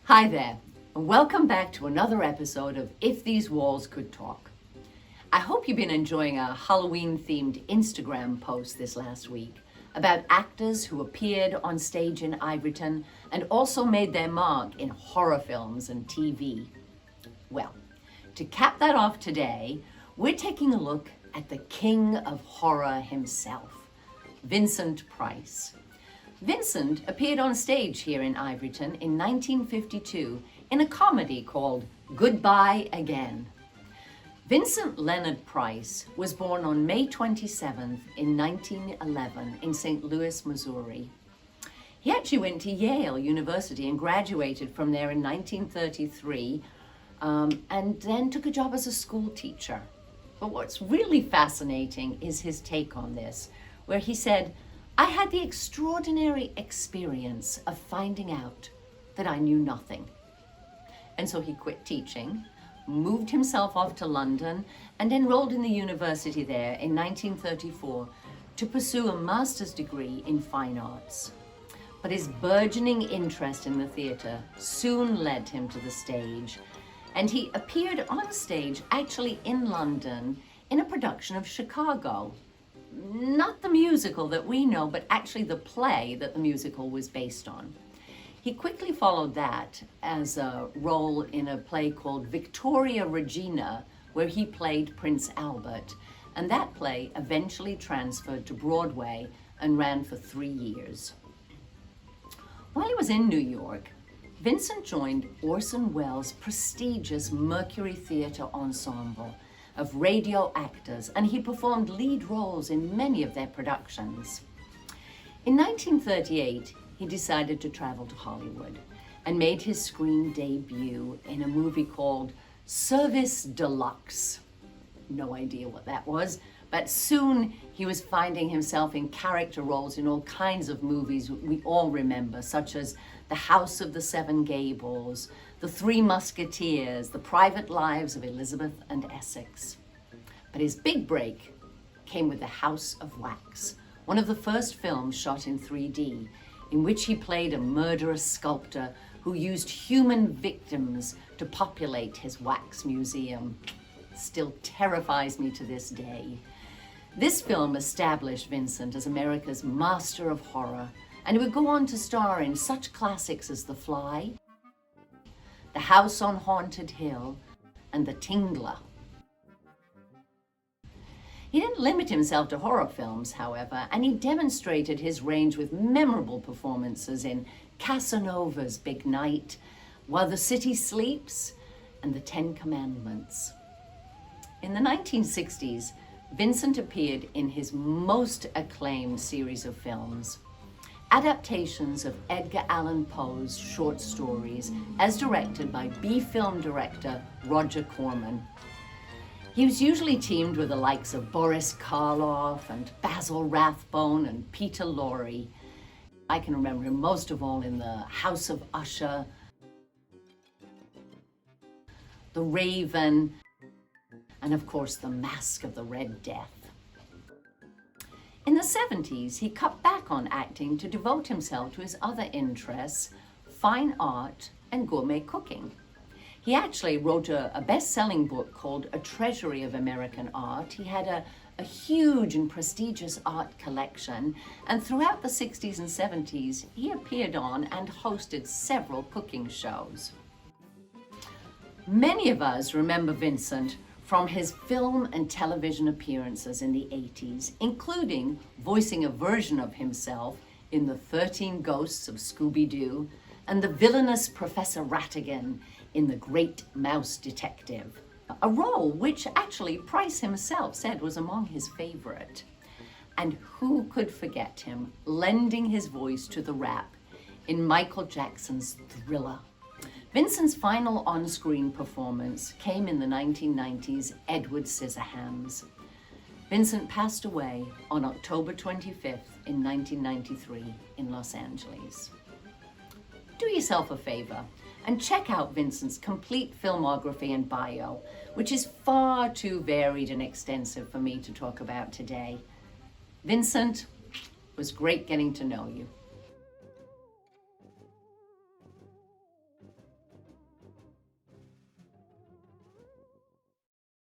Hi there, and welcome back to another episode of If These Walls Could Talk. I hope you've been enjoying a Halloween-themed Instagram post this last week about actors who appeared on stage in Ivoryton and also made their mark in horror films and TV. Well, to cap that off today, we're taking a look at the king of horror himself, Vincent Price. Vincent appeared on stage here in Ivoryton in 1952 in a comedy called Goodbye Again. Vincent Leonard Price was born on May 27th in 1911 in St. Louis, Missouri. He actually went to Yale University and graduated from there in 1933 and then took a job as a school teacher. But what's really fascinating is his take on this, where he said, "I had the extraordinary experience of finding out that I knew nothing." And so he quit teaching, moved himself off to London, and enrolled in the university there in 1934 to pursue a master's degree in fine arts. But his burgeoning interest in the theatre soon led him to the stage, and he appeared on stage actually in London in a production of Chicago. Not the musical that we know, but actually the play that the musical was based on. He quickly followed that as a role in a play called Victoria Regina, where he played Prince Albert, and that play eventually transferred to Broadway and ran for 3 years. While he was in New York, Vincent joined Orson Welles' prestigious Mercury Theatre Ensemble of radio actors, and he performed lead roles in many of their productions. In 1938, he decided to travel to Hollywood and made his screen debut in a movie called Service Deluxe. No idea what that was, but soon he was finding himself in character roles in all kinds of movies we all remember, such as The House of the Seven Gables, The Three Musketeers, The Private Lives of Elizabeth and Essex. But his big break came with The House of Wax, one of the first films shot in 3D, in which he played a murderous sculptor who used human victims to populate his wax museum. Still terrifies me to this day. This film established Vincent as America's master of horror, and he would go on to star in such classics as The Fly, The House on Haunted Hill, and The Tingler. He didn't limit himself to horror films, however, and he demonstrated his range with memorable performances in Casanova's Big Night, While the City Sleeps, and The Ten Commandments. In the 1960s, Vincent appeared in his most acclaimed series of films, adaptations of Edgar Allan Poe's short stories, as directed by B-film director Roger Corman. He was usually teamed with the likes of Boris Karloff and Basil Rathbone and Peter Lorre. I can remember him most of all in The House of Usher, The Raven, and of course The Mask of the Red Death. In the 70s, he cut back on acting to devote himself to his other interests, fine art and gourmet cooking. He actually wrote a best-selling book called A Treasury of American Art. He had a huge and prestigious art collection, and throughout the 60s and 70s, he appeared on and hosted several cooking shows. Many of us remember Vincent from his film and television appearances in the 80s, including voicing a version of himself in The 13 Ghosts of Scooby-Doo and the villainous Professor Rattigan in The Great Mouse Detective, a role which actually Price himself said was among his favorite. And who could forget him lending his voice to the rap in Michael Jackson's Thriller? Vincent's final on-screen performance came in the 1990s Edward Scissorhands. Vincent passed away on October 25th in 1993 in Los Angeles. Do yourself a favor and check out Vincent's complete filmography and bio, which is far too varied and extensive for me to talk about today. Vincent, it was great getting to know you.